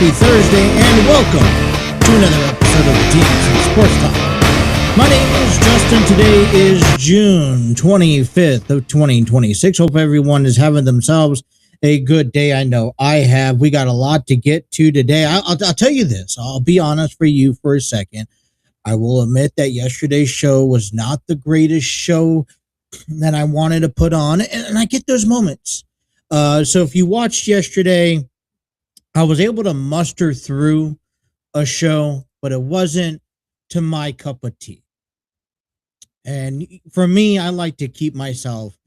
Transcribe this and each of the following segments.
Happy Thursday and welcome to another episode of TNC Sports Talk. My name is Justin. Today is June 25th of 2026. Hope everyone is having themselves a good day. I know I have. We got a lot to get to today. I'll tell you this. I'll be honest for you for a second. I will admit that yesterday's show was not the greatest show that I wanted to put on, and I get those moments. So if you watched yesterday, I was able to muster through a show, but it wasn't to my cup of tea. And for me, I like to keep myself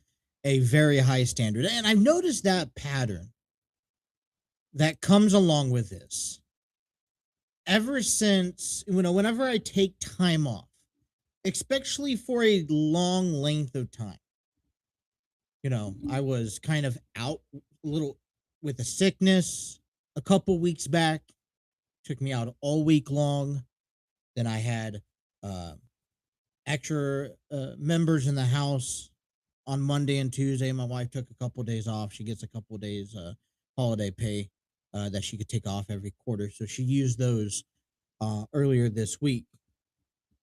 a very high standard. And I've noticed that pattern that comes along with this. Ever since, whenever I take time off, especially for a long length of time, I was kind of out a little with a sickness a couple weeks back, took me out all week long. Then I had extra members in the house on Monday and Tuesday. My wife took a couple days off. She gets a couple days holiday pay that she could take off every quarter. So she used those earlier this week.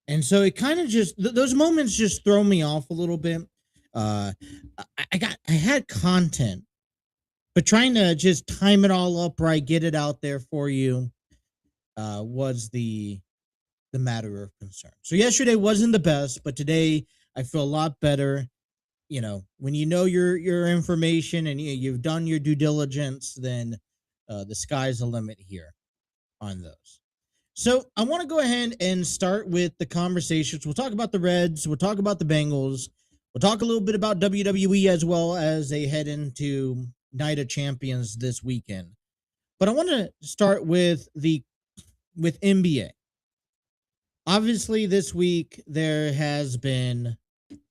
And so it kind of just, those moments just throw me off a little bit. I had content, but trying to just time it all up right, get it out there for you, was the matter of concern. So yesterday wasn't the best, but today I feel a lot better. When you know your information and you've done your due diligence, then the sky's the limit here on those. So I want to go ahead and start with the conversations. We'll talk about the Reds. We'll talk about the Bengals. We'll talk a little bit about WWE as well as they head into Night of Champions this weekend. But I want to start with NBA. Obviously, this week there has been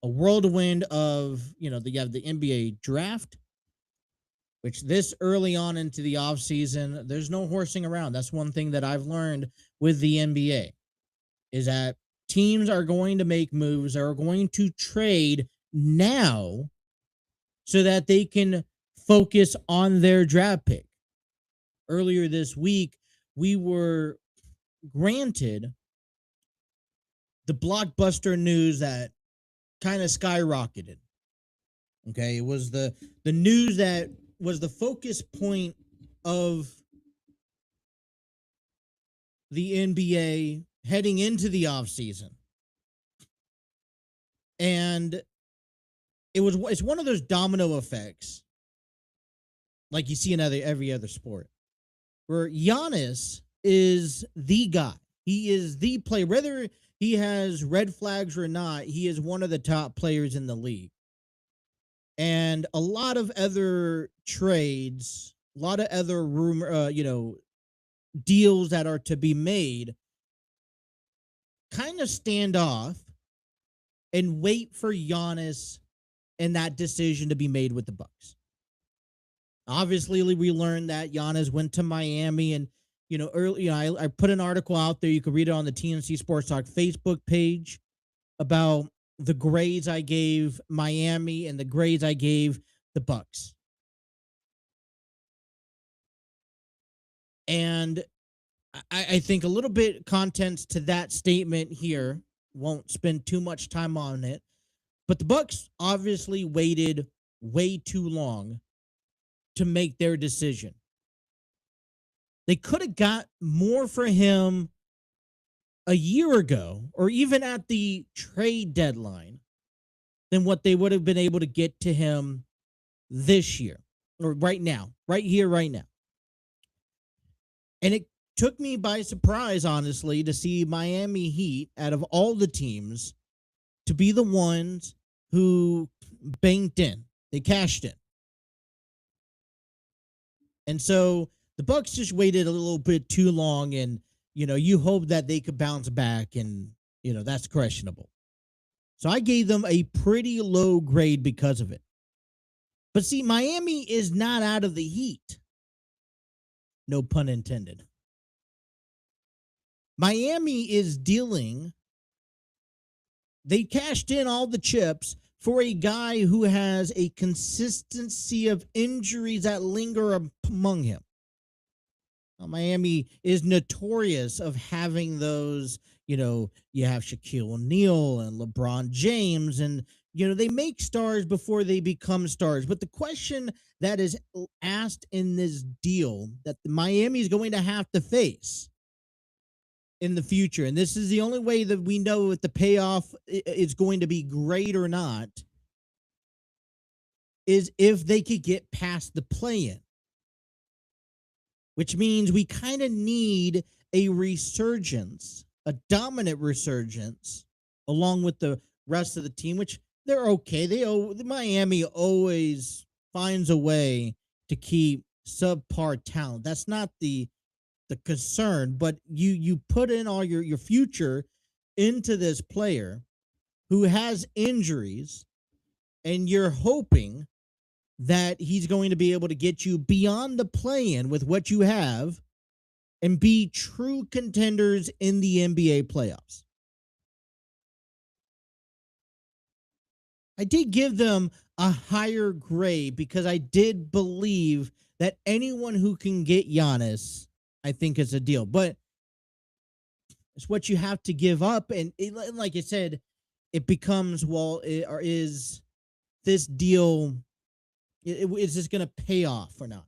a whirlwind of, you have the NBA draft, which this early on into the offseason, there's no horsing around. That's one thing that I've learned with the NBA is that teams are going to make moves, are going to trade now so that they can focus on their draft pick. Earlier this week, we were granted the blockbuster news that kind of skyrocketed. Okay, it was the news that was the focus point of the NBA heading into the offseason. And it's one of those domino effects like you see in every other sport, where Giannis is the guy. He is the player. Whether he has red flags or not, he is one of the top players in the league. And a lot of other trades, a lot of other deals that are to be made kind of stand off and wait for Giannis and that decision to be made with the Bucks. Obviously, we learned that Giannis went to Miami, and I put an article out there. You can read it on the TNC Sports Talk Facebook page about the grades I gave Miami and the grades I gave the Bucks. And I think a little bit contents to that statement here. Won't spend too much time on it. But the Bucks obviously waited way too long to make their decision. They could have got more for him a year ago or even at the trade deadline than what they would have been able to get to him this year or right now, right here, right now. And it took me by surprise, honestly, to see Miami Heat, out of all the teams, to be the ones who banked in. They cashed in. And so the Bucks just waited a little bit too long, and, you hope that they could bounce back, and, that's questionable. So I gave them a pretty low grade because of it. But see, Miami is not out of the heat. No pun intended. Miami is dealing. They cashed in all the chips for a guy who has a consistency of injuries that linger among him. Miami is notorious of having those, you have Shaquille O'Neal and LeBron James, and, they make stars before they become stars. But the question that is asked in this deal that Miami is going to have to face in the future, and this is the only way that we know if the payoff is going to be great or not, is if they could get past the play-in, which means we kind of need a resurgence, a dominant resurgence, along with the rest of the team, which they're okay. Miami always finds a way to keep subpar talent. That's not the concern, but you put in all your future into this player who has injuries, and you're hoping that he's going to be able to get you beyond the play-in with what you have and be true contenders in the NBA playoffs. I did give them a higher grade because I did believe that anyone who can get Giannis, I think, is a deal. But it's what you have to give up. And like I said, it becomes, is this deal, is this going to pay off or not?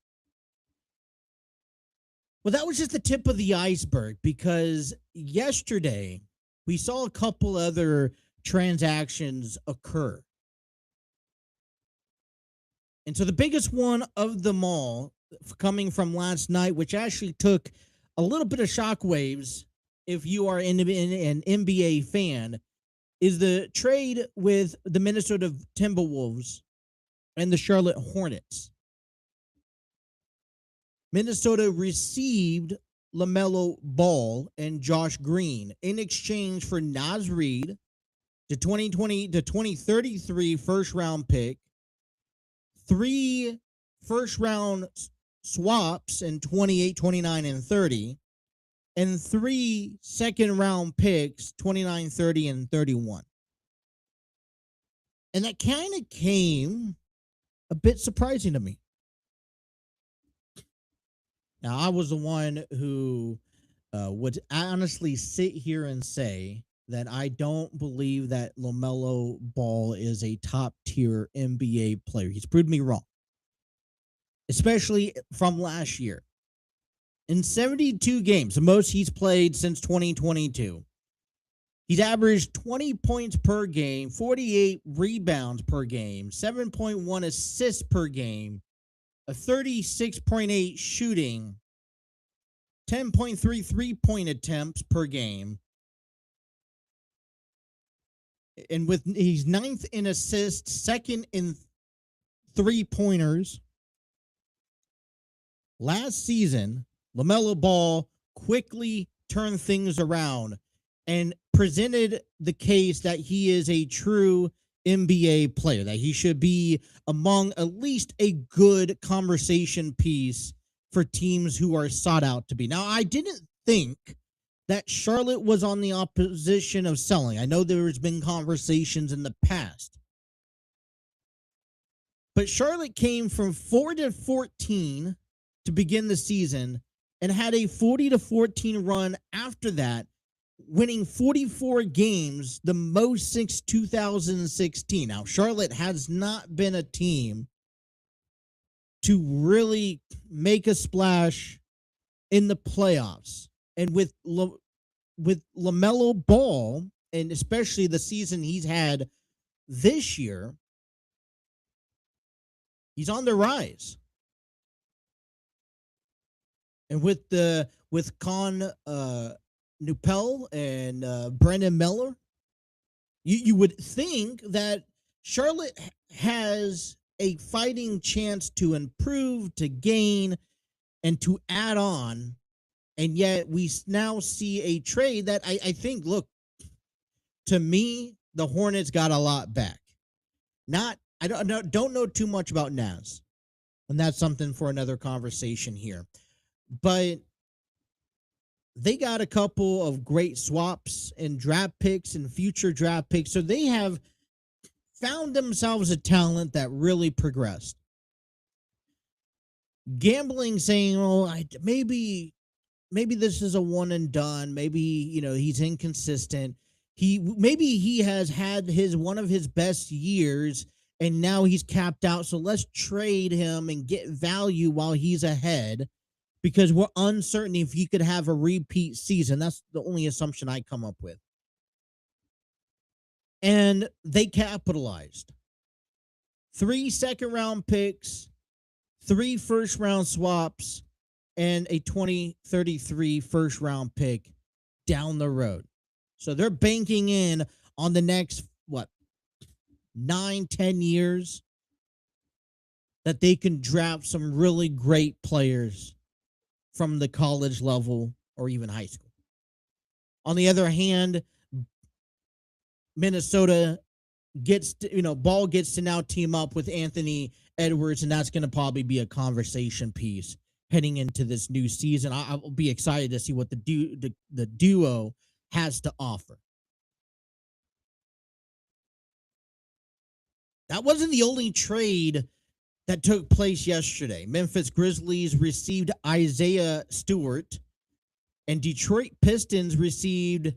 Well, that was just the tip of the iceberg, because yesterday we saw a couple other transactions occur. And so the biggest one of them all, coming from last night, which actually took a little bit of shockwaves if you are an NBA fan, is the trade with the Minnesota Timberwolves and the Charlotte Hornets. Minnesota received LaMelo Ball and Josh Green in exchange for Naz Reid, the 2033 first-round pick, 3 first-round swaps in 28, 29, and 30, and 3 second-round picks, 29, 30, and 31. And that kind of came a bit surprising to me. Now, I was the one who would honestly sit here and say that I don't believe that LaMelo Ball is a top-tier NBA player. He's proved me wrong, especially from last year. In 72 games, the most he's played since 2022, he's averaged 20 points per game, 48 rebounds per game, 7.1 assists per game, a 36.8 shooting, 10.3 3-point attempts per game. And he's 9th in assists, 2nd in 3-pointers. Last season, LaMelo Ball quickly turned things around and presented the case that he is a true NBA player, that he should be among at least a good conversation piece for teams who are sought out to be. Now, I didn't think that Charlotte was on the opposition of selling. I know there's been conversations in the past, but Charlotte came from 4-14 to begin the season and had a 40-14 run after that, winning 44 games, the most since 2016. Now, Charlotte has not been a team to really make a splash in the playoffs. And with LaMelo Ball, and especially the season he's had this year, he's on the rise. And with Con Nupel and Brandon Miller, you would think that Charlotte has a fighting chance to improve, to gain, and to add on. And yet we now see a trade that I think, look, to me, the Hornets got a lot back. I don't know too much about Naz, and that's something for another conversation here. But they got a couple of great swaps and draft picks and future draft picks. So they have found themselves a talent that really progressed. Gambling saying, maybe maybe this is a one and done. Maybe, he's inconsistent. Maybe he has had one of his best years and now he's capped out. So let's trade him and get value while he's ahead because we're uncertain if he could have a repeat season. That's the only assumption I come up with. And they capitalized. 3 second-round picks, 3 first-round swaps, and a 2033 first-round pick down the road. So they're banking in on the next, 9, 10 years that they can draft some really great players from the college level or even high school. On the other hand, Minnesota Ball gets to now team up with Anthony Edwards, and that's going to probably be a conversation piece heading into this new season. I'll be excited to see what the duo has to offer. That wasn't the only trade that took place yesterday. Memphis Grizzlies received Isaiah Stewart, and Detroit Pistons received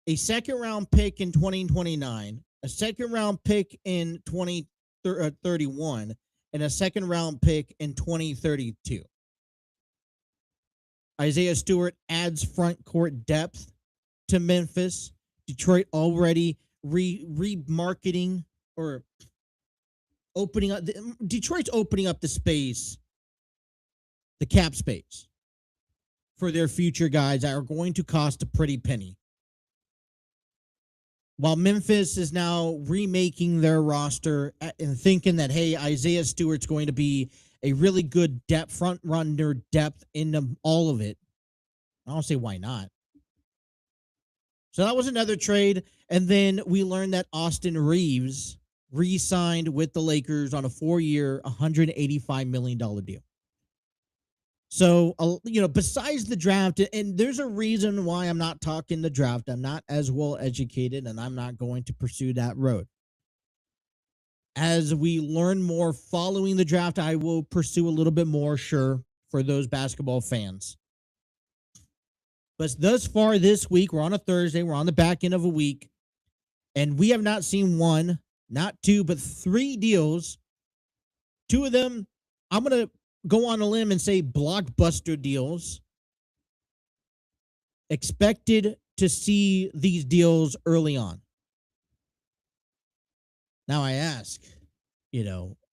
a second-round pick in 2029, a second-round pick in 2031, and a second-round pick in 2032. Isaiah Stewart adds front court depth to Memphis. Detroit already remarketing or opening up. Detroit's opening up the space, the cap space, for their future guys that are going to cost a pretty penny. While Memphis is now remaking their roster and thinking that, hey, Isaiah Stewart's going to be a really good front runner depth in all of it. I don't say why not. So that was another trade. And then we learned that Austin Reeves re-signed with the Lakers on a 4-year, $185 million deal. So, besides the draft, and there's a reason why I'm not talking the draft. I'm not as well educated, and I'm not going to pursue that road. As we learn more following the draft, I will pursue a little bit more, sure, for those basketball fans. But thus far this week, we're on a Thursday, we're on the back end of a week, and we have not seen one, not two, but 3 deals. 2 of them, I'm going to go on a limb and say blockbuster deals. Expected to see these deals early on. Now I ask,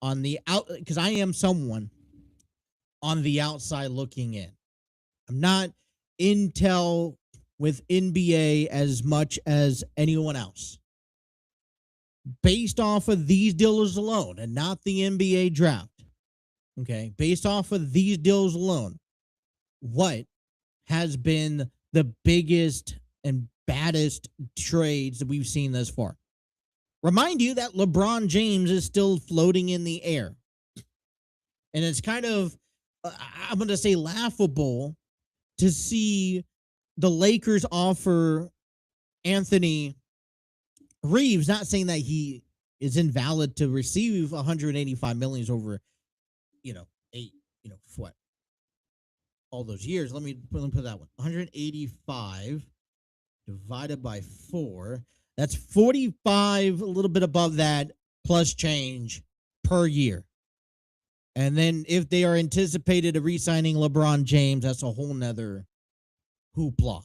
on the out, because I am someone on the outside looking in. I'm not intel with NBA as much as anyone else. Based off of these deals alone and not the NBA draft. Okay, based off of these deals alone, what has been the biggest and baddest trades that we've seen thus far? Remind you that LeBron James is still floating in the air. And it's kind of, I'm going to say, laughable to see the Lakers offer Anthony Reeves, not saying that he is invalid to receive $185 million over all those years. Let me put that one. 185 divided by 4. That's 45, a little bit above that, plus change per year. And then if they are anticipated of re-signing LeBron James, that's a whole nother hoopla.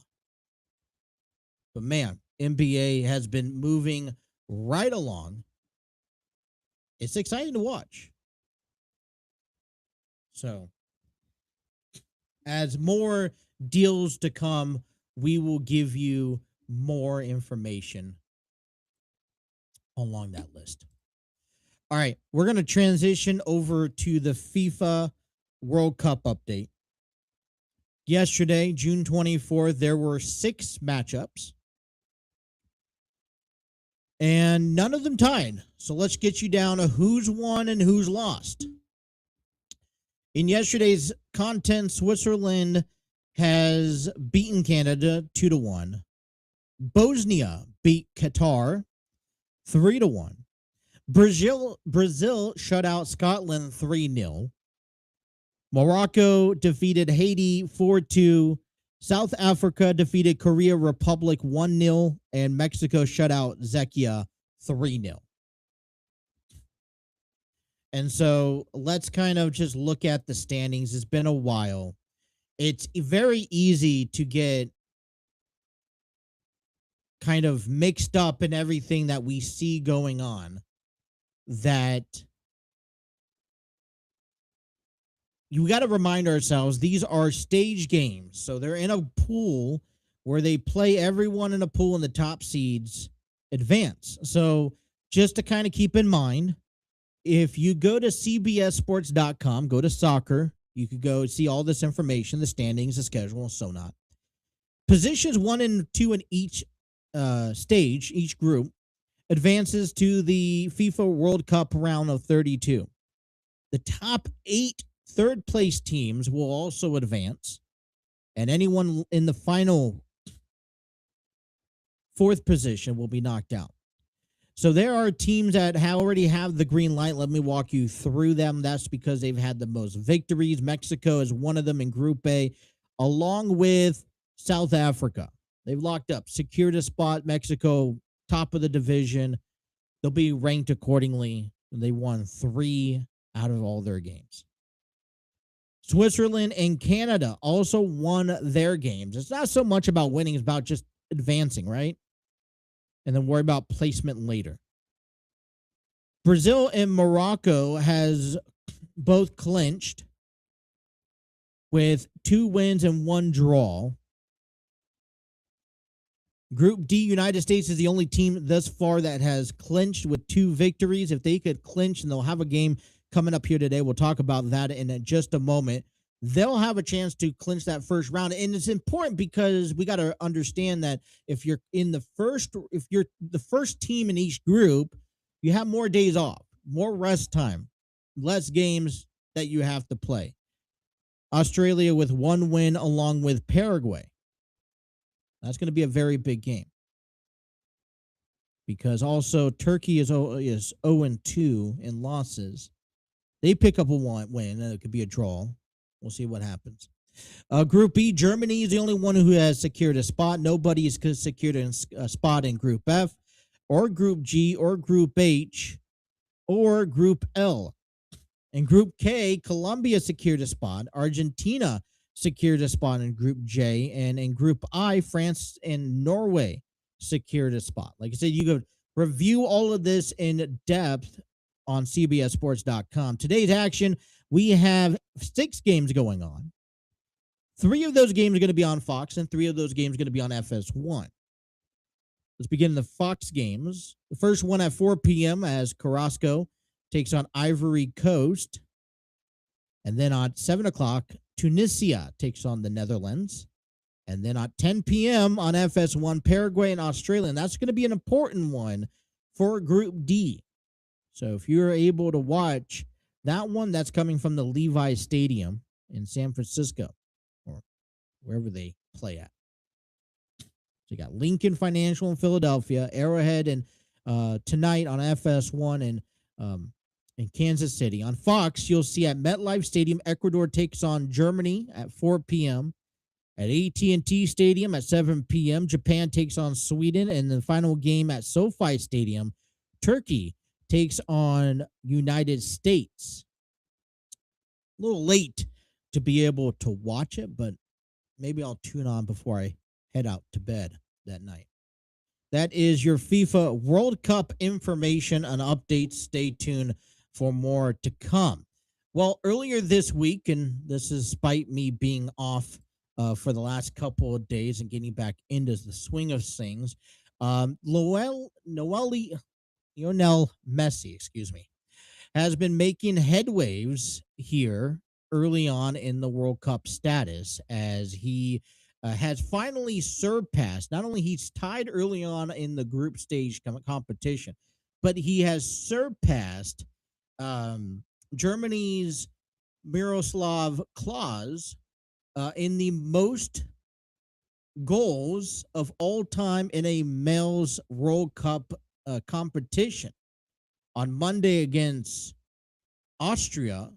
But man, NBA has been moving right along. It's exciting to watch. So, as more deals to come, we will give you more information along that list. All right, we're going to transition over to the FIFA World Cup update. Yesterday, June 24th, there were 6 matchups, and none of them tied. So let's get you down to who's won and who's lost. In yesterday's content, Switzerland has beaten Canada 2-1. Bosnia beat Qatar 3-1. Brazil shut out Scotland 3-0. Morocco defeated Haiti 4-2. South Africa defeated Korea Republic 1-0, and Mexico shut out Czechia 3-0. And so let's kind of just look at the standings. It's been a while. It's very easy to get kind of mixed up in everything that we see going on, that you got to remind ourselves these are stage games. So they're in a pool where they play everyone in a pool and the top seeds advance. So just to kind of keep in mind, if you go to cbssports.com, go to soccer, you could go see all this information, the standings, the schedule, and so on. Positions 1 and 2 in each stage, each group, advances to the FIFA World Cup round of 32. The top 8 third place teams will also advance, and anyone in the final 4th position will be knocked out. So there are teams that already have the green light. Let me walk you through them. That's because they've had the most victories. Mexico is one of them in Group A, along with South Africa. They've locked up, secured a spot. Mexico, top of the division. They'll be ranked accordingly. They won 3 out of all their games. Switzerland and Canada also won their games. It's not so much about winning. It's about just advancing, right? And then worry about placement later. Brazil and Morocco has both clinched with 2 wins and 1 draw. Group D, United States is the only team thus far that has clinched with 2 victories. If they could clinch, and they'll have a game coming up here today, we'll talk about that in just a moment. They'll have a chance to clinch that first round. And it's important because we got to understand that if you're the first team in each group, you have more days off, more rest time, less games that you have to play. Australia with 1 win along with Paraguay. That's going to be a very big game. Because also Turkey is 0-2 in losses. They pick up a win, and it could be a draw. We'll see what happens. Group B, Germany is the only one who has secured a spot. Nobody has secured a spot in Group F, or Group G, or Group H, or Group L. In Group K, Colombia secured a spot. Argentina secured a spot in Group J. And in Group I, France and Norway secured a spot. Like I said, you could review all of this in depth on cbssports.com. Today's action, we have 6 games going on. 3 of those games are going to be on Fox, and 3 of those games are going to be on FS1. Let's begin the Fox games. The first one at 4 p.m. as Carrasco takes on Ivory Coast. And then at 7 o'clock, Tunisia takes on the Netherlands. And then at 10 p.m. on FS1, Paraguay and Australia. And that's going to be an important one for Group D. So if you're able to watch that one, that's coming from the Levi's Stadium in San Francisco, or wherever they play at. So you got Lincoln Financial in Philadelphia, Arrowhead, and tonight on FS1 in Kansas City. On Fox, you'll see at MetLife Stadium, Ecuador takes on Germany at 4 p.m. At AT&T Stadium at 7 p.m., Japan takes on Sweden. And the final game at SoFi Stadium, Turkey takes on United States. A little late to be able to watch it, but maybe I'll tune on before I head out to bed that night. That is your FIFA World Cup information and updates. Stay tuned for more to come. Well, earlier this week, and this is despite me being off for the last couple of days and getting back into the swing of things, Lionel Messi, has been making headwaves here early on in the World Cup status, as he has finally surpassed, not only he's tied early on in the group stage competition, but he has surpassed Germany's Miroslav Klose in the most goals of all time in a male's World Cup competition. On Monday against Austria,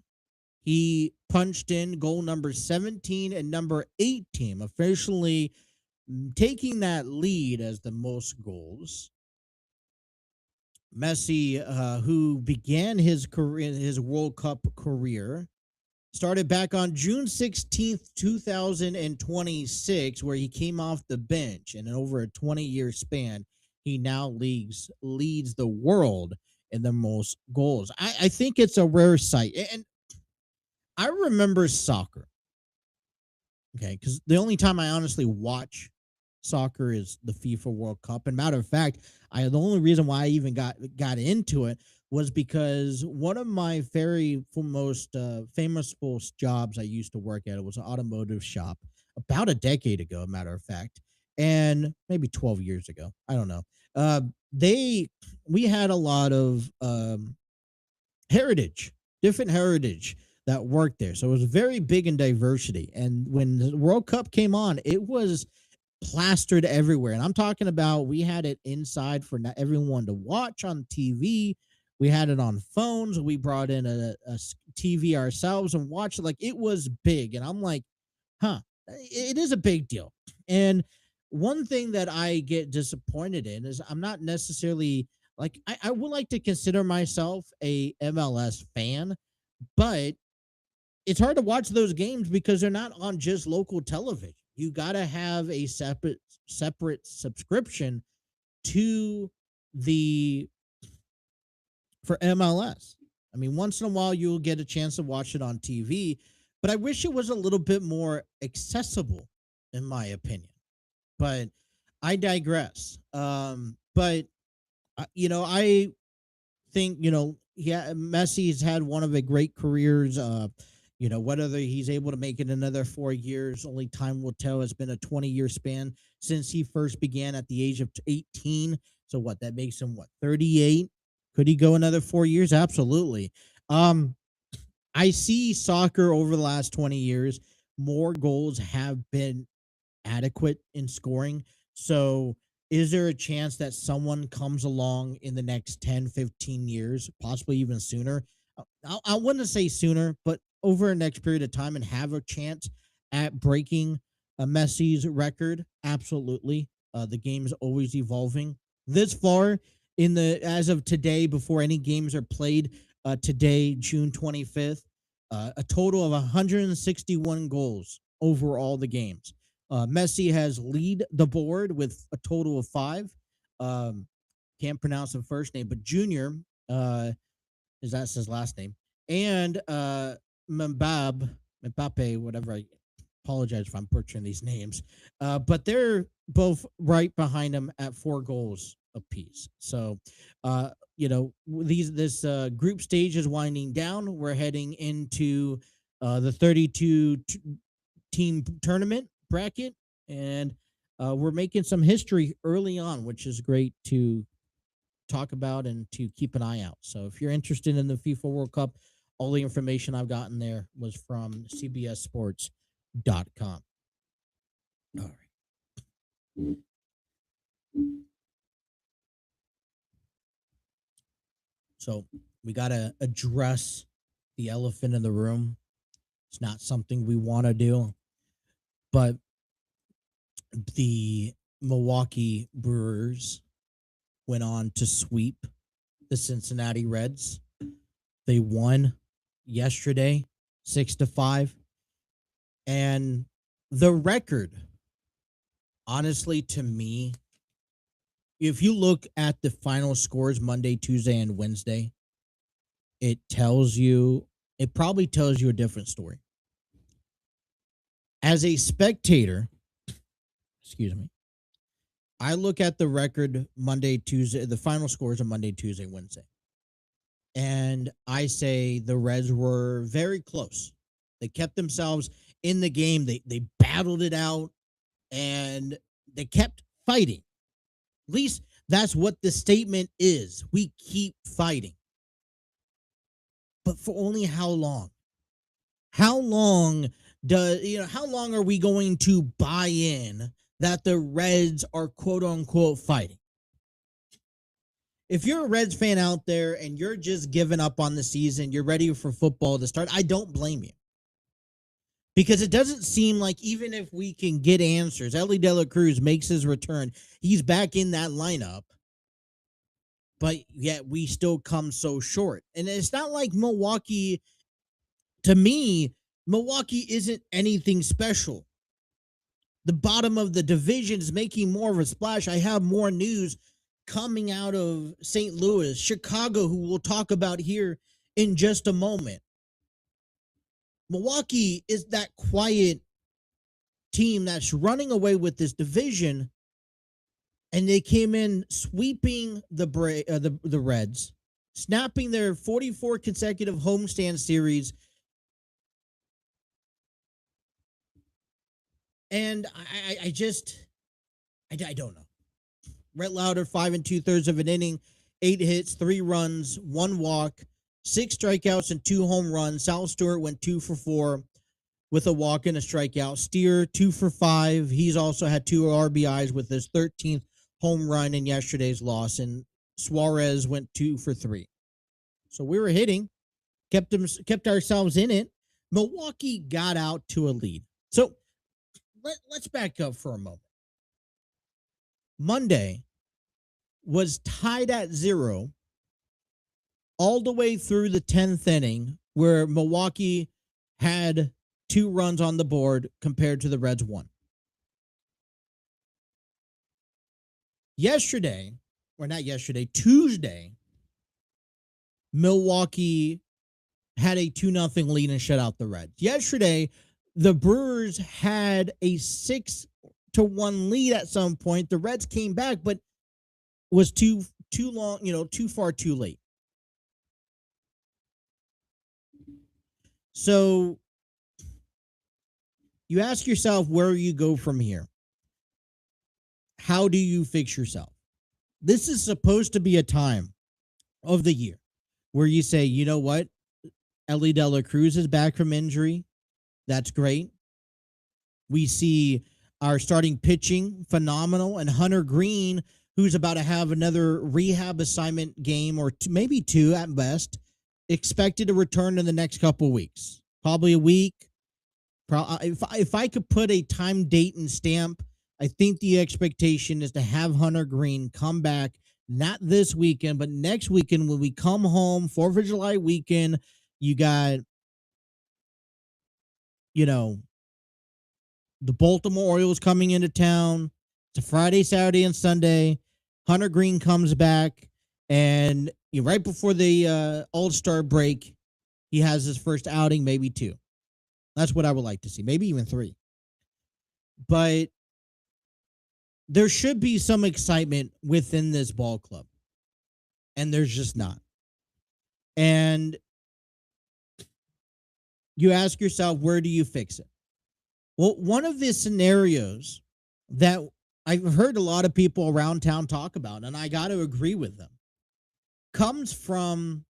He punched in goal number 17 and number 18, officially taking that lead as the most goals. Messi, who began his career, his World Cup career, started back on June 16th, 2026, where he came off the bench, and in over a 20-year span, he now leads the world in the most goals. I think it's a rare sight, and I remember soccer. Okay, because the only time I honestly watch soccer is the FIFA World Cup. And matter of fact, the only reason why I even got into it was because one of my very most famous jobs I used to work at, it was an automotive shop about a decade ago, matter of fact, and maybe 12 years ago. I don't know. Uh, they we had a lot of heritage, different heritage that worked there. So it was very big in diversity. And when the World Cup came on, it was plastered everywhere. And I'm talking about we had it inside for everyone to watch on TV. We had it on phones. We brought in a TV ourselves and watched it. Like, it was big. And I'm like, huh, it is a big deal. And one thing that I get disappointed in is I'm not necessarily like I would like to consider myself a MLS fan, but it's hard to watch those games because they're not on just local television. You got to have a separate subscription to the for MLS. I mean, once in a while you'll get a chance to watch it on TV, but I wish it was a little bit more accessible, in my opinion. But I digress. But I think, yeah, Messi's had one of the great careers. Whether he's able to make it another 4 years, only time will tell. It's been a 20-year span since he first began at the age of 18. So what, that makes him 38? Could he go another 4 years? Absolutely. Um, I see soccer over the last 20 years, more goals have been adequate in scoring. So is there a chance that someone comes along in the next 10, 15 years, possibly even sooner? I wouldn't say sooner, but over the next period of time and have a chance at breaking Messi's record? Absolutely. The game's always evolving. This far as of today, before any games are played, today, June 25th, a total of 161 goals over all the games. Messi has lead the board with a total of 5. Um, can't pronounce the first name, but Junior, is that's his last name, and Mbappe, whatever. I apologize if I'm butchering these names, but they're both right behind him at 4 goals apiece. So, this group stage is winding down. We're heading into the 32 team tournament bracket, and we're making some history early on, which is great to talk about and to keep an eye out. So if you're interested in the FIFA World Cup, all the information I've gotten there was from cbssports.com. All right. So we got to address the elephant in the room. It's not something we want to do, but the Milwaukee Brewers went on to sweep the Cincinnati Reds. They won yesterday 6-5. And the record, honestly, to me, if you look at the final scores Monday, Tuesday, and Wednesday, it probably tells you a different story. As a spectator, excuse me, I look at the record Monday, Tuesday, the final scores of Monday, Tuesday, Wednesday. And I say the Reds were very close. They kept themselves in the game. They battled it out, and they kept fighting. At least that's what the statement is. We keep fighting. But for only how long? How long are we going to buy in that the Reds are quote unquote fighting? If you're a Reds fan out there and you're just giving up on the season, you're ready for football to start, I don't blame you. Because it doesn't seem like even if we can get answers, Ellie De La Cruz makes his return. He's back in that lineup, but yet we still come so short. And it's not like Milwaukee, to me, Milwaukee isn't anything special. The bottom of the division is making more of a splash. I have more news coming out of St. Louis, Chicago, who we'll talk about here in just a moment. Milwaukee is that quiet team that's running away with this division, and they came in sweeping the Reds, snapping their 44 consecutive homestand series. And I don't know. Rhett Lauder, 5 2/3 of an inning, 8 hits, 3 runs, 1 walk, 6 strikeouts, and 2 home runs. Sal Stewart went 2 for 4 with a walk and a strikeout. Steer, 2 for 5. He's also had 2 RBIs with his 13th home run in yesterday's loss. And Suarez went 2 for 3. So we were hitting, kept ourselves in it. Milwaukee got out to a lead. So let's back up for a moment. Monday was tied at 0 all the way through the 10th inning, where Milwaukee had 2 runs on the board compared to the Reds 1. Tuesday, Milwaukee had a 2-0 lead and shut out the Reds. Yesterday, the Brewers had a 6-1 lead at some point. The Reds came back, but was too long, too far too late. So you ask yourself where you go from here. How do you fix yourself? This is supposed to be a time of the year where you say, you know what? Ellie De La Cruz is back from injury. That's great. We see our starting pitching phenomenal, and Hunter Green, who's about to have another rehab assignment game or maybe 2 at best, expected to return in the next couple of weeks, probably a week. If I could put a time, date, and stamp, I think the expectation is to have Hunter Green come back, not this weekend, but next weekend when we come home, 4th of July weekend. You got, the Baltimore Orioles coming into town. It's a Friday, Saturday, and Sunday. Hunter Green comes back, and right before the All-Star break, he has his first outing, maybe 2. That's what I would like to see, maybe even 3. But there should be some excitement within this ball club, and there's just not. And you ask yourself, where do you fix it? Well, one of the scenarios that I've heard a lot of people around town talk about, and I got to agree with them, comes from,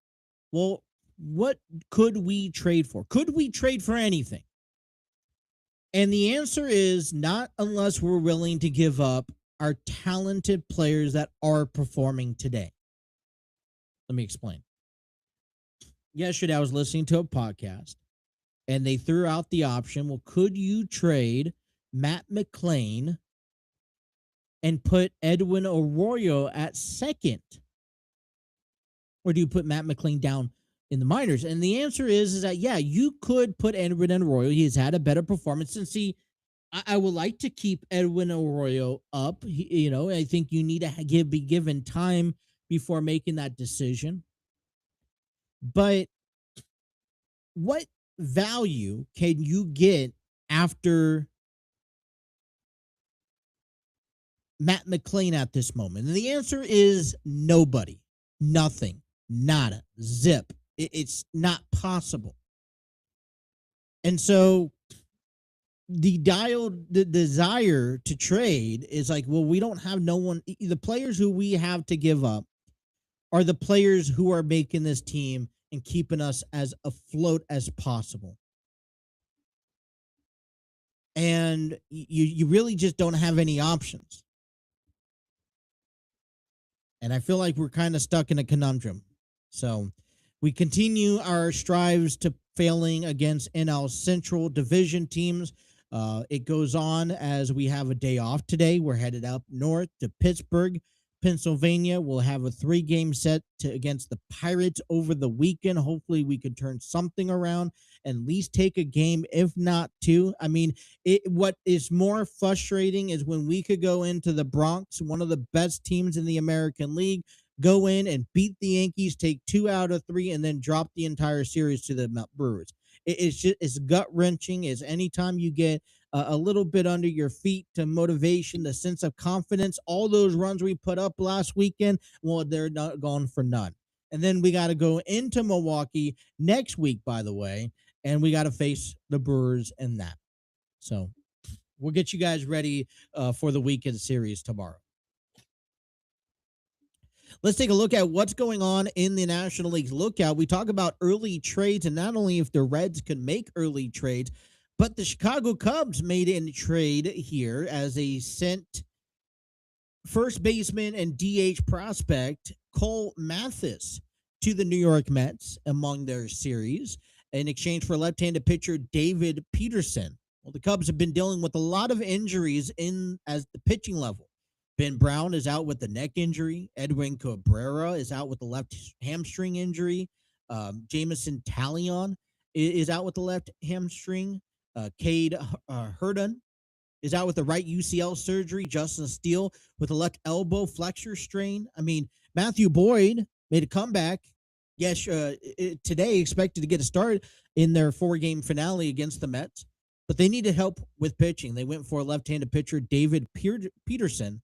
well, what could we trade for? Could we trade for anything? And the answer is not unless we're willing to give up our talented players that are performing today. Let me explain. Yesterday, I was listening to a podcast, and they threw out the option, well, could you trade Matt McClain and put Edwin Arroyo at second? Or do you put Matt McClain down in the minors? And the answer is that, yeah, you could put Edwin Arroyo. He's had a better performance. And see, I would like to keep Edwin Arroyo up. I think you need to be given time before making that decision. But what value can you get after Matt McClain at this moment? And the answer is nobody, nothing, nada, zip. It's not possible. And so the desire to trade is like, well, we don't have no one. The players who we have to give up are the players who are making this team and keeping us as afloat as possible. And you really just don't have any options. And I feel like we're kind of stuck in a conundrum. So we continue our strives to failing against NL Central Division teams. It goes on as we have a day off today. We're headed up north to Pittsburgh, Pennsylvania. We'll have a 3-game set against the Pirates over the weekend. Hopefully, we could turn something around and at least take a game, if not two. I mean, what is more frustrating is when we could go into the Bronx, one of the best teams in the American League, go in and beat the Yankees, take 2 out of 3, and then drop the entire series to the Brewers. It's gut wrenching. Is anytime you get a little bit under your feet to motivation, the sense of confidence, all those runs we put up last weekend, well, they're not gone for none. And then we got to go into Milwaukee next week, by the way, and we got to face the Brewers in that. So we'll get you guys ready for the weekend series tomorrow. Let's take a look at what's going on in the National League Lookout. We talk about early trades, and not only if the Reds could make early trades, but the Chicago Cubs made a trade here as they sent first baseman and DH prospect Cole Mathis to the New York Mets among their series in exchange for left-handed pitcher David Peterson. Well, the Cubs have been dealing with a lot of injuries as the pitching level. Ben Brown is out with the neck injury. Edwin Cabrera is out with the left hamstring injury. Jamison Talion is out with the left hamstring. Cade Herndon is out with the right UCL surgery. Justin Steele with a left elbow flexor strain. I mean, Matthew Boyd made a comeback. Yes, today expected to get a start in their 4-game finale against the Mets, but they needed help with pitching. They went for a left-handed pitcher, David Peterson.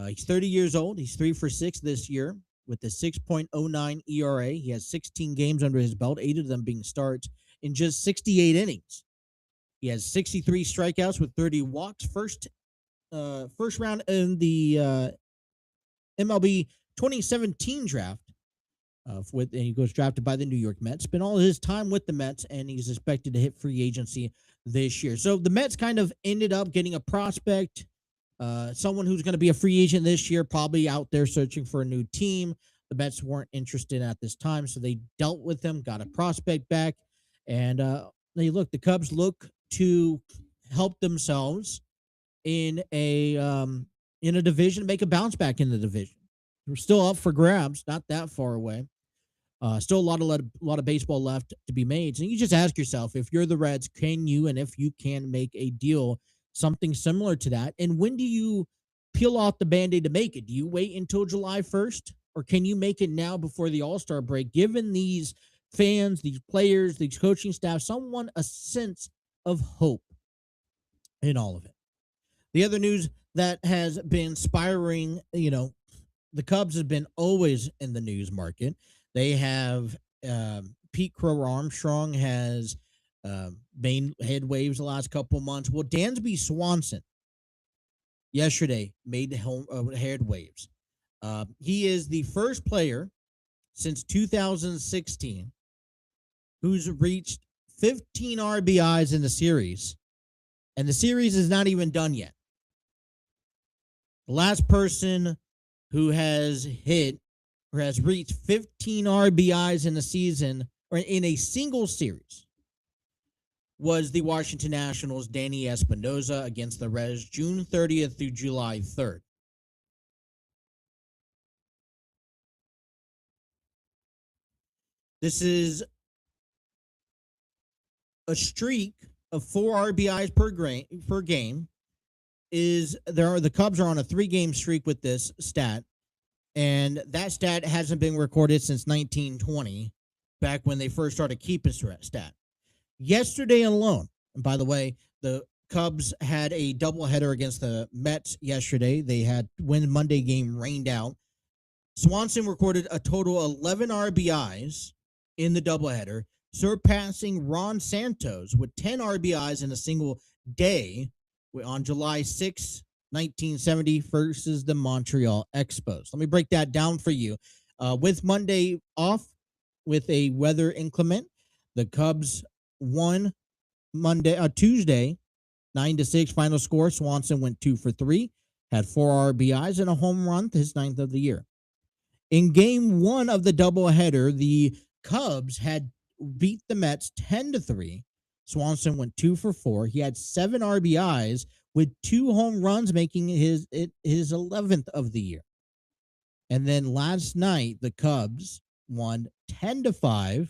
He's 30 years old. He's 3 for 6 this year with a 6.09 ERA. He has 16 games under his belt, 8 of them being starts in just 68 innings. He has 63 strikeouts with 30 walks. First round in the MLB 2017 draft. And he goes drafted by the New York Mets. Spent all his time with the Mets, and he's expected to hit free agency this year. So the Mets kind of ended up getting a prospect, someone who's going to be a free agent this year, probably out there searching for a new team. The Mets weren't interested at this time, so they dealt with him, got a prospect back, and the Cubs look to help themselves in a division, make a bounce back in the division. We're still up for grabs, not that far away. Still a lot of baseball left to be made. So you just ask yourself, if you're the Reds, can you, and if you can make a deal, something similar to that? And when do you peel off the Band-Aid to make it? Do you wait until July 1st? Or can you make it now before the All-Star break, given these fans, these players, these coaching staff, someone a sense of hope in all of it? The other news that has been spiraling, the Cubs have been always in the news market. They have Pete Crow Armstrong has made head waves the last couple months. Well, Dansby Swanson yesterday made head waves. He is the first player since 2016 who's reached 15 RBIs in the series, and the series is not even done yet. The last person who has hit or has reached 15 RBIs in a season or in a single series was the Washington Nationals' Danny Espinosa against the Reds June 30th through July 3rd. This is a streak of 4 RBIs per game. The Cubs are on a 3-game streak with this stat, and that stat hasn't been recorded since 1920, back when they first started keeping stat. Yesterday alone, and by the way, the Cubs had a doubleheader against the Mets yesterday. They had Monday game rained out. Swanson recorded a total of 11 RBIs in the doubleheader, surpassing Ron Santos with 10 RBIs in a single day on July 6, 1970 versus the Montreal Expos. Let me break that down for you. With Monday off with a weather inclement, the Cubs won Tuesday, 9-6 final score. Swanson went 2 for 3, had 4 RBIs and a home run, his 9th of the year. In game one of the doubleheader, the Cubs had beat the Mets 10-3. Swanson went 2 for 4. He had 7 RBIs with 2 home runs, making his 11th of the year. And then last night, the Cubs won 10-5.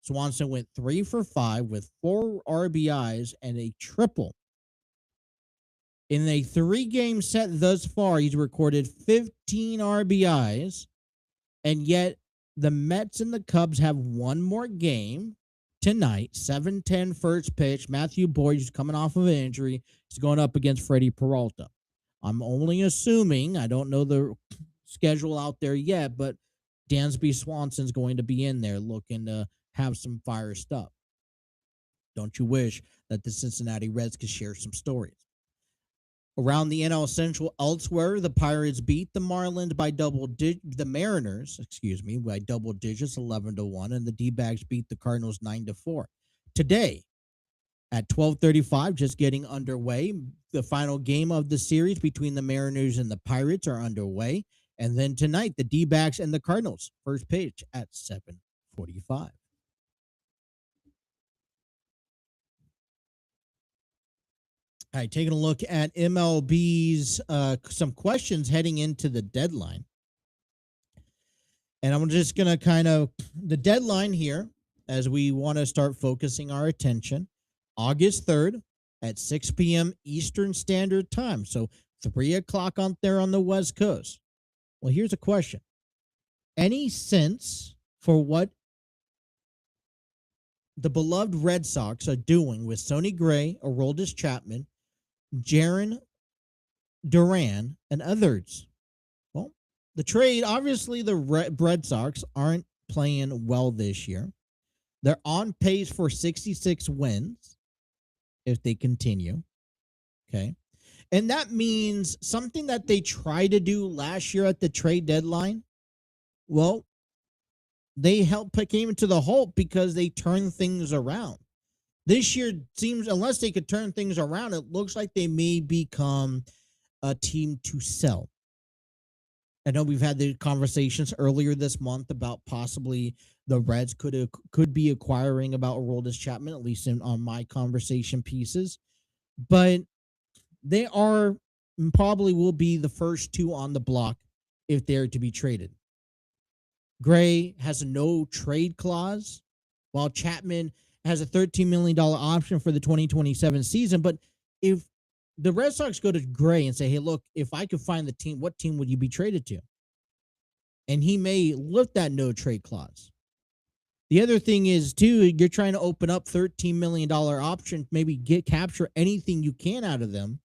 Swanson went 3 for 5 with 4 RBIs and a triple. In a 3-game set thus far, he's recorded 15 RBIs, and yet the Mets and the Cubs have one more game tonight. 7:10 first pitch. Matthew Boyd, who's coming off of an injury, is going up against Freddie Peralta. I'm only assuming, I don't know the schedule out there yet, but Dansby Swanson's going to be in there looking to have some fire stuff. Don't you wish that the Cincinnati Reds could share some stories? Around the NL Central elsewhere, the Pirates beat the Marlins by the Mariners, by double digits, 11-1, and the D-backs beat the Cardinals 9-4. Today, at 12:35, just getting underway, the final game of the series between the Mariners and the Pirates are underway. And then tonight, the D-backs and the Cardinals, first pitch at 7:45. All right, taking a look at MLB's some questions heading into the deadline. And I'm just going to the deadline here, as we want to start focusing our attention, August 3rd at 6 p.m. Eastern Standard Time. So 3 o'clock out there on the West Coast. Well, here's a question. Any sense for what the beloved Red Sox are doing with Sonny Gray, Aroldis Chapman, Jarren Duran, and others? Well, the trade, obviously the Red Sox aren't playing well this year. They're on pace for 66 wins if they continue. Okay. And that means something that they tried to do last year at the trade deadline. Well, they came into the halt because they turned things around. This year seems, unless they could turn things around, it looks like they may become a team to sell. I know we've had the conversations earlier this month about possibly the Reds could be acquiring about Aroldis Chapman, at least on my conversation pieces. But they probably will be the first two on the block if they're to be traded. Gray has a no trade clause, while Chapman has a $13 million option for the 2027 season. But if the Red Sox go to Gray and say, hey, look, if I could find the team, what team would you be traded to? And he may lift that no trade clause. The other thing is, too, you're trying to open up $13 million option, maybe capture anything you can out of them.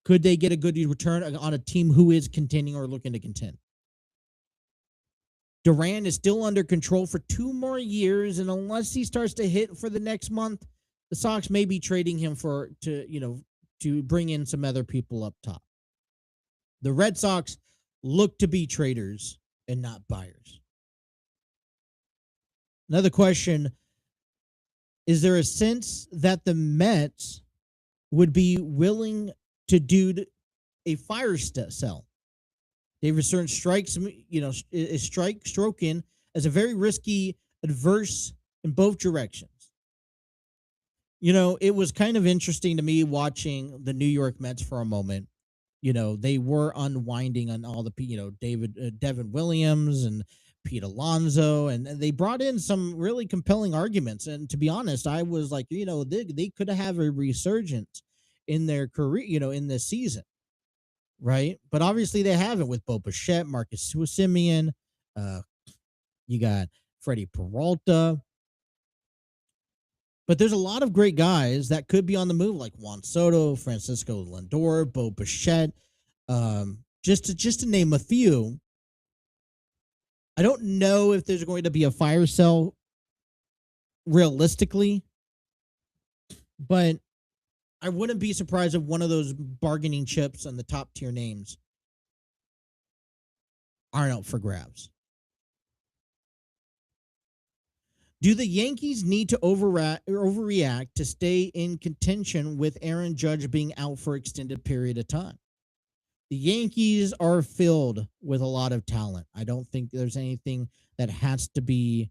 Could they get a good return on a team who is contending or looking to contend? Duran is still under control for 2 more years, and unless he starts to hit for the next month, the Sox may be trading him to bring in some other people up top. The Red Sox look to be traders and not buyers. Another question, is there a sense that the Mets would be willing to do a fire sell? David Stern is stroking as a very risky adverse in both directions. It was kind of interesting to me watching the New York Mets for a moment. They were unwinding on all the, Devin Williams and Pete Alonso, and they brought in some really compelling arguments. And to be honest, I was like, they could have a resurgence in their career, in this season. Right. But obviously they haven't with Bo Bichette, Marcus Semien. You got Freddie Peralta. But there's a lot of great guys that could be on the move, like Juan Soto, Francisco Lindor, Bo Bichette. Just to name a few. I don't know if there's going to be a fire sale realistically, but I wouldn't be surprised if one of those bargaining chips and the top tier names aren't out for grabs. Do the Yankees need to overreact to stay in contention with Aaron Judge being out for extended period of time? The Yankees are filled with a lot of talent. I don't think there's anything that has to be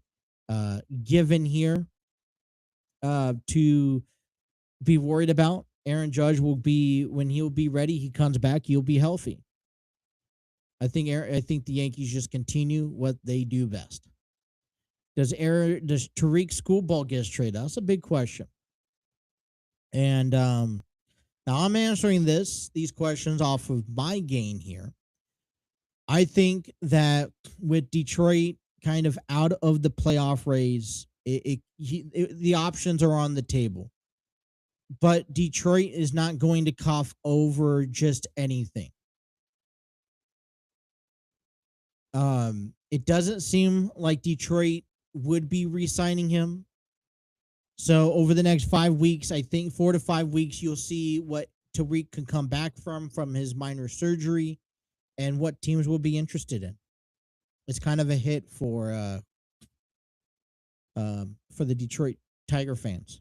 given here to be worried about. Aaron Judge will be when he'll be ready. He comes back. He'll be healthy. I think the Yankees just continue what they do best. Does Tariq Schoolball get traded? That's a big question. And now I'm answering these questions off of my gain here. I think that with Detroit kind of out of the playoff race, the options are on the table. But Detroit is not going to cough over just anything. It doesn't seem like Detroit would be re-signing him. So over the next 5 weeks, I think 4 to 5 weeks, you'll see what Tariq can come back from his minor surgery and what teams will be interested in. It's kind of a hit for the Detroit Tiger fans.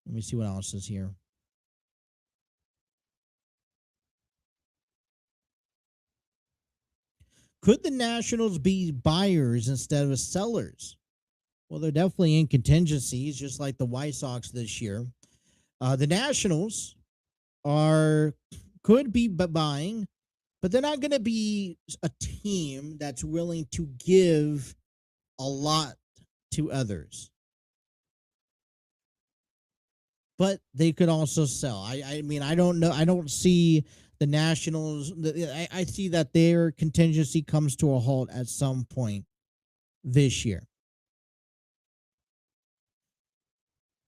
Let me see what else is here. Could the Nationals be buyers instead of sellers? Well, they're definitely in contingencies, just like the White Sox this year. The Nationals could be buying, but they're not going to be a team that's willing to give a lot to others. But they could also sell. I mean, I don't know. I don't see the Nationals. I see that their contingency comes to a halt at some point this year.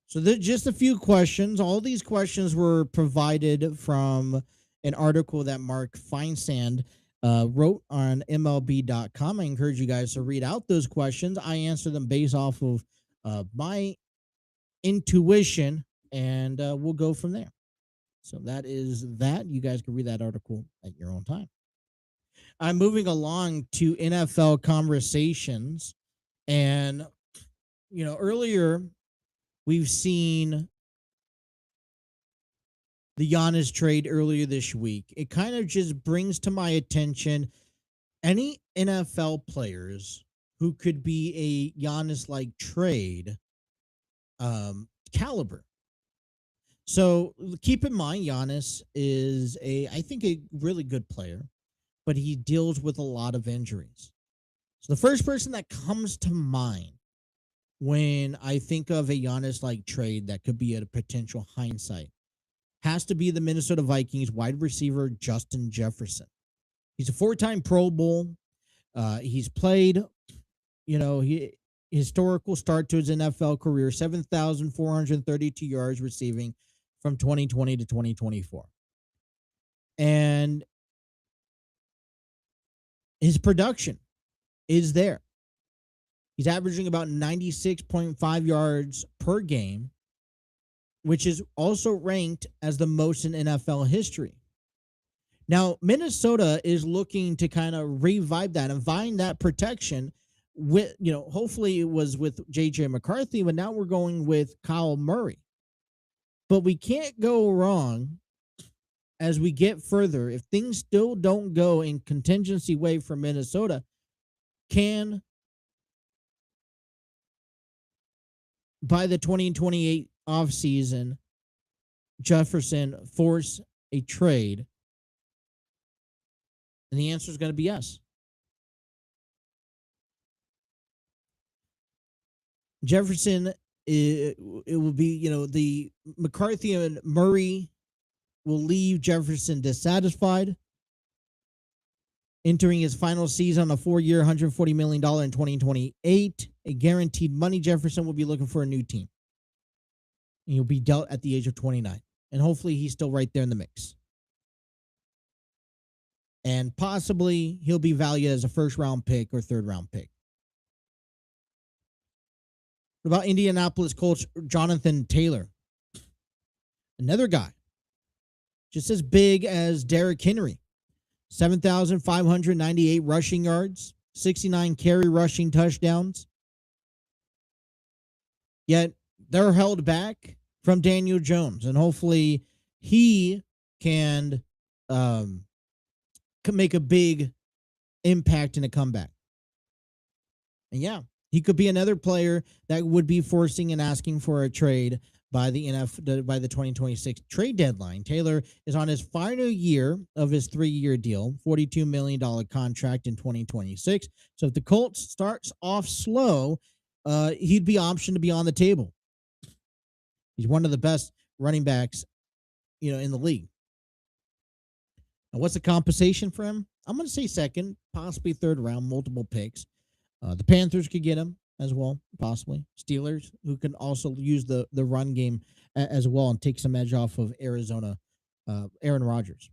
So just a few questions. All these questions were provided from an article that Mark Feinsand wrote on MLB.com. I encourage you guys to read out those questions. I answer them based off of my intuition, and we'll go from there. So that is that. You guys can read that article at your own time. I'm moving along to NFL conversations. And, earlier we've seen the Giannis trade earlier this week. It kind of just brings to my attention any NFL players who could be a Giannis-like trade caliber. So keep in mind, Giannis is I think a really good player, but he deals with a lot of injuries. So the first person that comes to mind when I think of a Giannis-like trade that could be a potential hindsight has to be the Minnesota Vikings wide receiver Justin Jefferson. He's a 4-time Pro Bowl. He's played, historical start to his NFL career, 7,432 yards receiving from 2020 to 2024. And his production is there. He's averaging about 96.5 yards per game, which is also ranked as the most in NFL history. Now, Minnesota is looking to kind of revive that and find that protection with, hopefully it was with J.J. McCarthy, but now we're going with Kyle Murray. But we can't go wrong as we get further. If things still don't go in contingency way for Minnesota, can by the 2028 offseason, Jefferson force a trade? And the answer is going to be yes. Jefferson, it will be, the McCarthy and Murray will leave Jefferson dissatisfied, entering his final season on a 4-year, $140 million in 2028. A guaranteed money. Jefferson will be looking for a new team. And he'll be dealt at the age of 29. And hopefully he's still right there in the mix. And possibly he'll be valued as a first-round pick or third-round pick. What about Indianapolis Colts Jonathan Taylor? Another guy. Just as big as Derrick Henry. 7,598 rushing yards, 69 carry rushing touchdowns. Yet they're held back from Daniel Jones, and hopefully he can make a big impact in a comeback. And yeah, he could be another player that would be forcing and asking for a trade by the 2026 trade deadline. Taylor is on his final year of his 3-year deal, $42 million contract in 2026. So if the Colts starts off slow, he'd be optioned to be on the table. He's one of the best running backs, in the league. And what's the compensation for him? I'm going to say second, possibly third round, multiple picks. The Panthers could get him as well, possibly. Steelers, who can also use the run game as well and take some edge off of Arizona, Aaron Rodgers.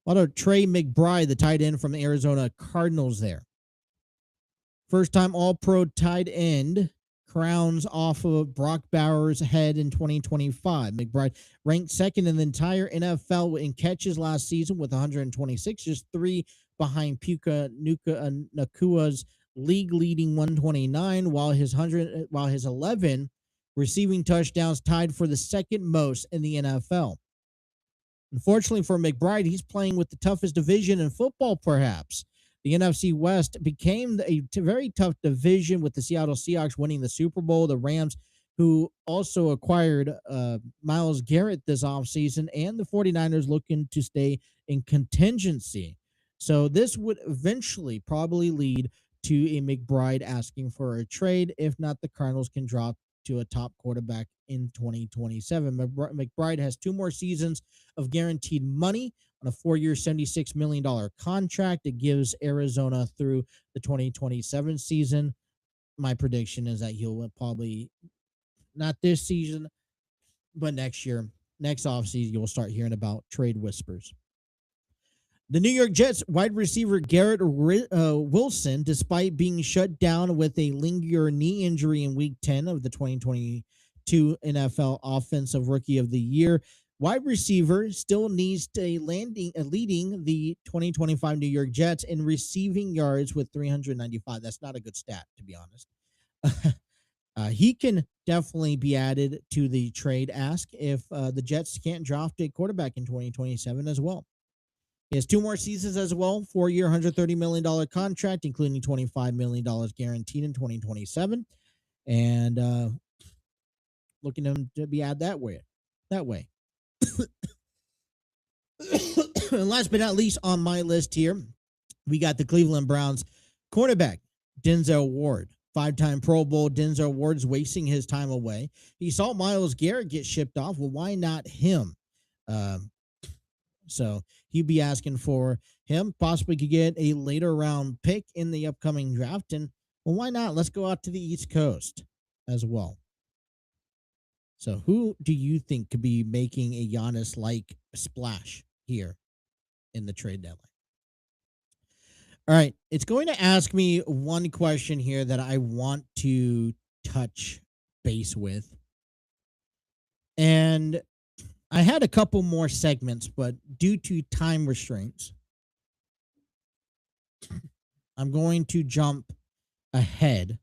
What about Trey McBride, the tight end from the Arizona Cardinals there? First-time All-Pro tight end, crowns off of Brock Bowers' head in 2025. McBride ranked second in the entire NFL in catches last season with 126, just 3 behind Puka Nakua's league-leading 129, while his 11 receiving touchdowns tied for the second most in the NFL. Unfortunately for McBride, he's playing with the toughest division in football, perhaps. The NFC West became a very tough division with the Seattle Seahawks winning the Super Bowl, the Rams, who also acquired Myles Garrett this offseason, and the 49ers looking to stay in contingency. So this would eventually probably lead to a McBride asking for a trade. If not, the Cardinals can drop to a top quarterback in 2027. McBride has 2 more seasons of guaranteed money on a 4-year, $76 million contract. It gives Arizona through the 2027 season. My prediction is that he'll probably, not this season, but next year, next offseason, you'll start hearing about trade whispers. The New York Jets wide receiver Garrett Wilson, despite being shut down with a lingering knee injury in Week 10 of the 2022 NFL Offensive Rookie of the Year, wide receiver still needs to leading the 2025 New York Jets in receiving yards with 395. That's not a good stat, to be honest. He can definitely be added to the trade ask if the Jets can't draft a quarterback in 2027 as well. He has 2 more seasons as well, 4-year, $130 million contract, including $25 million guaranteed in 2027. And looking him to be added that way. And last but not least on my list here, we got the Cleveland Browns cornerback, Denzel Ward. 5-time Pro Bowl, Denzel Ward's wasting his time away. He saw Myles Garrett get shipped off. Well, why not him? So he'd be asking for him. Possibly could get a later round pick in the upcoming draft. And, well, why not? Let's go out to the East Coast as well. So who do you think could be making a Giannis-like splash here in the trade deadline? All right. It's going to ask me one question here that I want to touch base with. And I had a couple more segments, but due to time restraints, I'm going to jump ahead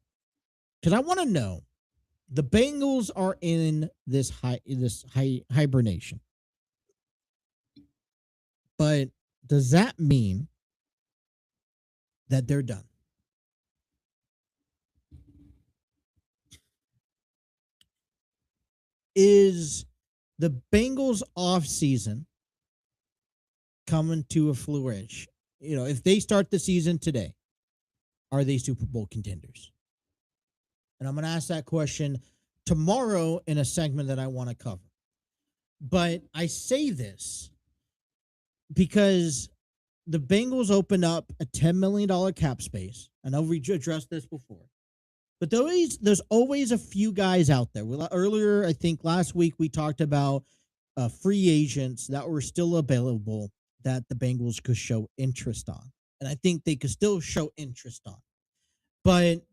because I want to know, the Bengals are in this hibernation. But does that mean that they're done? Is the Bengals offseason coming to a flourish? If they start the season today, are they Super Bowl contenders? And I'm going to ask that question tomorrow in a segment that I want to cover. But I say this because the Bengals open up a $10 million cap space. I know we addressed this before. But there's always a few guys out there. Earlier, I think last week, we talked about free agents that were still available that the Bengals could show interest on. And I think they could still show interest on. But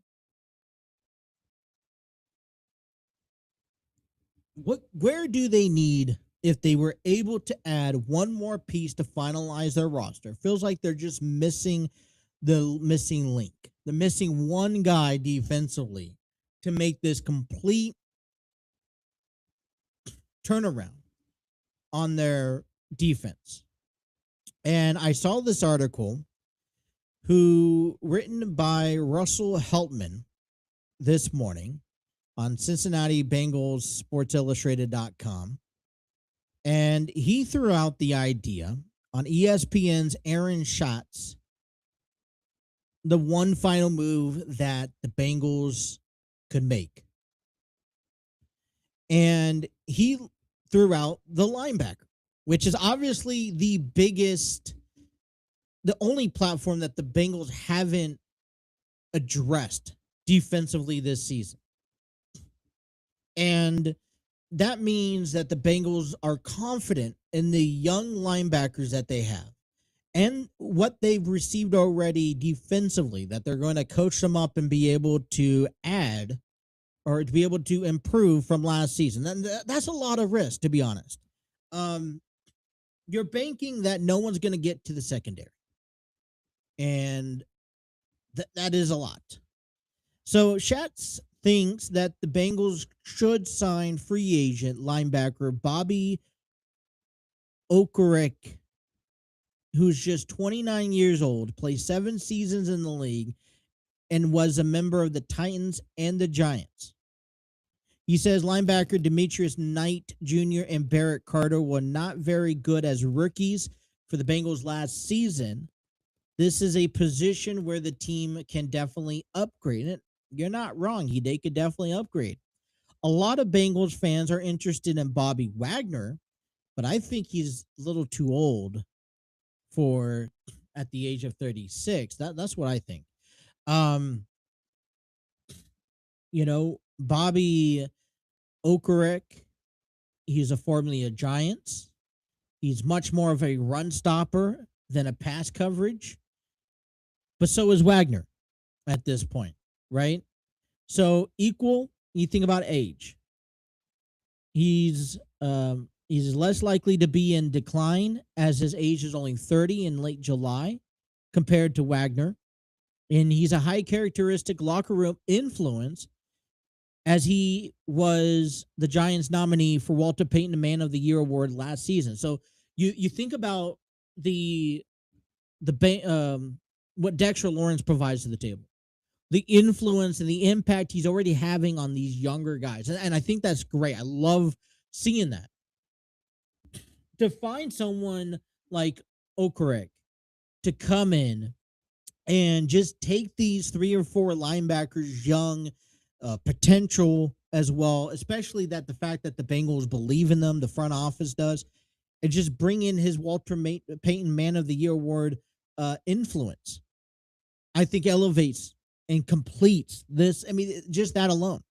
where do they need, if they were able to add one more piece to finalize their roster? It feels like they're just missing the missing link, the missing one guy defensively to make this complete turnaround on their defense. And I saw this article written by Russell Heltman this morning on Cincinnati Bengals Sports Illustrated.com. And he threw out the idea on ESPN's Aaron Schatz, the one final move that the Bengals could make. And he threw out the linebacker, which is obviously the only platform that the Bengals haven't addressed defensively this season. And that means that the Bengals are confident in the young linebackers that they have and what they've received already defensively, that they're going to coach them up and be able to add or to be able to improve from last season. That's a lot of risk, to be honest. You're banking that no one's going to get to the secondary. And that is a lot. So Schatz thinks that the Bengals should sign free agent linebacker Bobby Okereke, who's just 29 years old, played 7 seasons in the league, and was a member of the Titans and the Giants. He says linebacker Demetrius Knight Jr. and Barrett Carter were not very good as rookies for the Bengals last season. This is a position where the team can definitely upgrade it. You're not wrong. They could definitely upgrade. A lot of Bengals fans are interested in Bobby Wagner, but I think he's a little too old for at the age of 36. That's what I think. Bobby Okereke, he's formerly a Giants. He's much more of a run stopper than a pass coverage. But so is Wagner at this point, right? So equal, you think about age. He's less likely to be in decline as his age is only 30 in late July compared to Wagner. And he's a high characteristic locker room influence as he was the Giants nominee for Walter Payton Man of the Year award last season. So you think about what Dexter Lawrence provides to the table, the influence and the impact he's already having on these younger guys. And I think that's great. I love seeing that. To find someone like Okereke to come in and just take these 3 or 4 linebackers, young, potential as well, especially that the fact that the Bengals believe in them, the front office does, and just bring in his Walter Payton Man of the Year award influence, I think elevates and completes this. I mean, just that alone.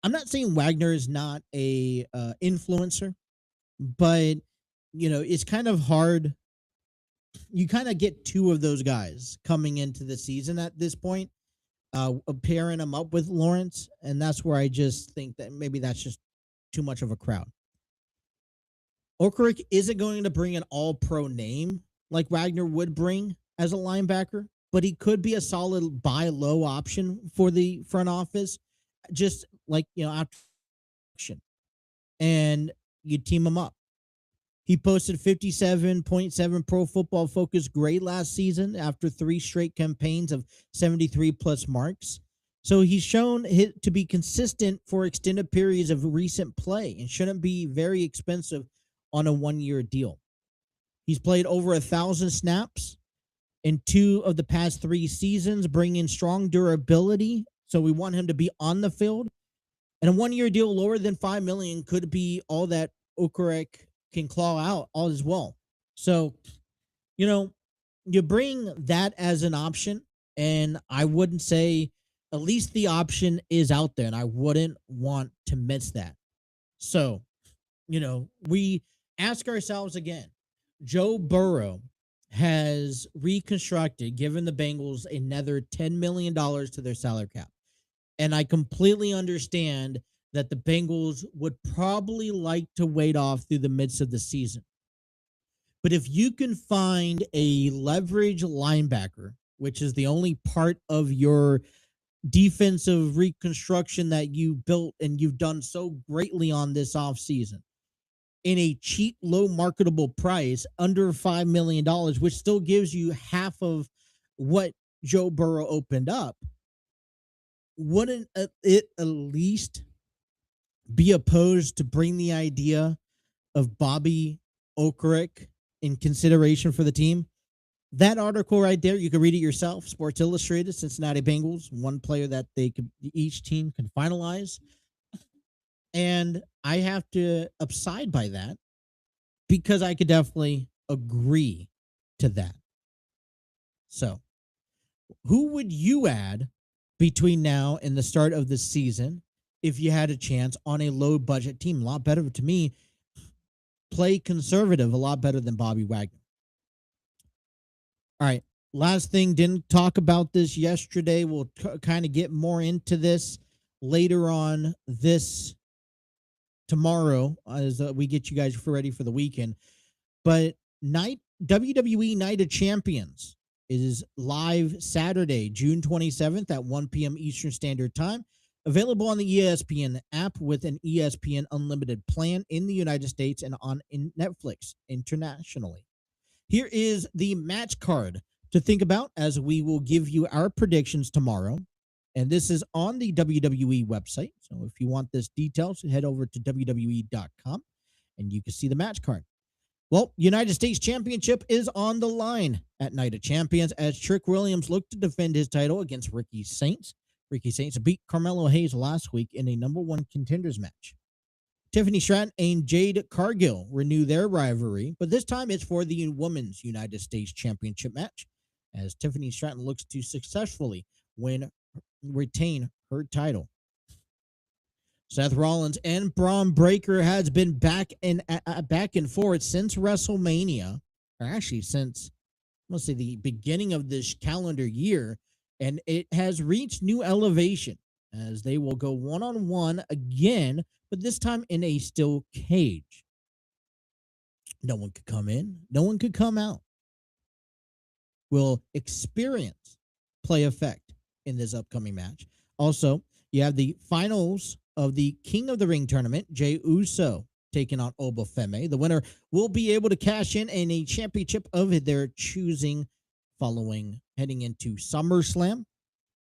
I'm not saying Wagner is not a influencer, but it's kind of hard. You kind of get 2 of those guys coming into the season at this point, pairing them up with Lawrence, and that's where I just think that maybe that's just too much of a crowd. Okereke isn't going to bring an all-pro name like Wagner would bring as a linebacker, but he could be a solid buy low option for the front office, just like, after action. And you team him up. He posted 57.7 Pro Football Focus grade last season after 3 straight campaigns of 73-plus marks. So he's shown to be consistent for extended periods of recent play and shouldn't be very expensive on a 1-year deal. He's played over 1,000 snaps in 2 of the past 3 seasons, bringing strong durability. So we want him to be on the field. And a 1-year deal lower than $5 million could be all that Okereke can claw out all as well. So, you bring that as an option, and I wouldn't say, at least the option is out there, and I wouldn't want to miss that. So, we ask ourselves again, Joe Burrow has reconstructed, given the Bengals another $10 million to their salary cap. And I completely understand that the Bengals would probably like to wait off through the midst of the season. But if you can find a leverage linebacker which is the only part of your defensive reconstruction that you built and you've done so greatly on this offseason, in a cheap, low marketable price, under $5 million, which still gives you half of what Joe Burrow opened up, wouldn't it at least be opposed to bring the idea of Bobby Okereke in consideration for the team? That article right there, you can read it yourself. Sports Illustrated, Cincinnati Bengals, one player that each team can finalize. And I have to upside by that because I could definitely agree to that. So, who would you add between now and the start of the season if you had a chance on a low budget team? A lot better to me. Play conservative, a lot better than Bobby Wagner. All right. Last thing, didn't talk about this yesterday. We'll kind of get more into this later on this tomorrow as we get you guys ready for the weekend. But WWE Night of Champions is live Saturday, June 27th at 1 p.m. Eastern Standard Time. Available on the ESPN app with an ESPN Unlimited plan in the United States and on Netflix internationally. Here is the match card to think about as we will give you our predictions tomorrow. And this is on the WWE website. So if you want this details, head over to WWE.com and you can see the match card. Well, United States Championship is on the line at Night of Champions as Trick Williams looked to defend his title against Ricky Saints. Ricky Saints beat Carmelo Hayes last week in a #1 contenders match. Tiffany Stratton and Jade Cargill renew their rivalry, but this time it's for the Women's United States Championship match, as Tiffany Stratton looks to successfully retain her title. Seth Rollins and Braun Breaker has been back and forth since WrestleMania, or actually since, let's say, the beginning of this calendar year, and it has reached new elevation as they will go one-on-one again, but this time in a steel cage. No one could come in. No one could come out. Will experience play effect in this upcoming match. Also, you have the finals of the King of the Ring tournament, Jey Uso taking on Obafemi. The winner will be able to cash in a championship of their choosing heading into SummerSlam.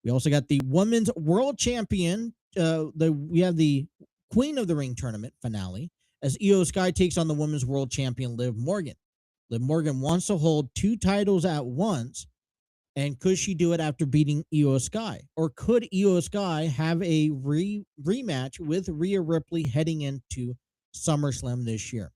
We also got the Women's World Champion. We have the Queen of the Ring tournament finale as Io Sky takes on the Women's World Champion Liv Morgan. Liv Morgan wants to hold 2 titles at once, and could she do it after beating Io Sky? Or could Io Sky have a rematch with Rhea Ripley heading into SummerSlam this year?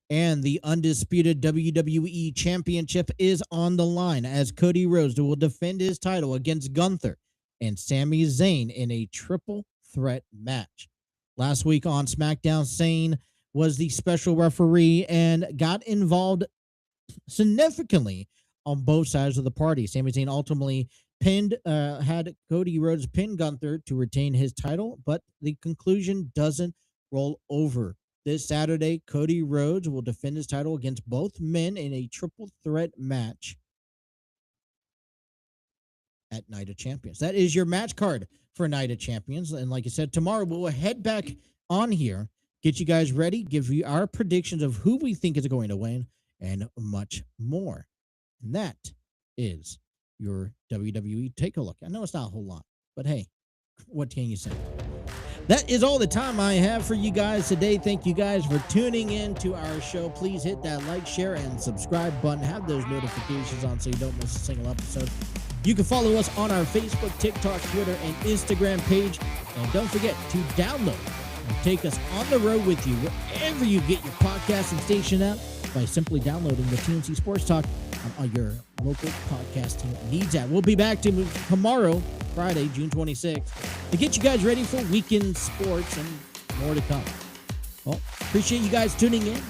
And the undisputed WWE Championship is on the line as Cody Rhodes will defend his title against Gunther and Sami Zayn in a triple threat match. Last week on SmackDown, Zayn was the special referee and got involved significantly on both sides of the party. Sami Zayn ultimately had Cody Rhodes pin Gunther to retain his title, but the conclusion doesn't roll over. This Saturday, Cody Rhodes will defend his title against both men in a triple threat match at Night of Champions. That is your match card for Night of Champions. And like I said, tomorrow we'll head back on here, get you guys ready, give you our predictions of who we think is going to win, and much more. And that is your WWE Take-A-Look. I know it's not a whole lot, but hey, what can you say? That is all the time I have for you guys today. Thank you guys for tuning in to our show. Please hit that like, share, and subscribe button. Have those notifications on so you don't miss a single episode. You can follow us on our Facebook, TikTok, Twitter, and Instagram page. And don't forget to download and take us on the road with you wherever you get your podcasting station at by simply downloading the TNC Sports Talk on your local podcasting needs at. We'll be back tomorrow, Friday, June 26th, to get you guys ready for weekend sports and more to come. Well, appreciate you guys tuning in.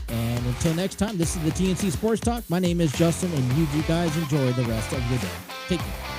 And until next time, this is the TNC Sports Talk. My name is Justin, and you guys enjoy the rest of your day. Take care.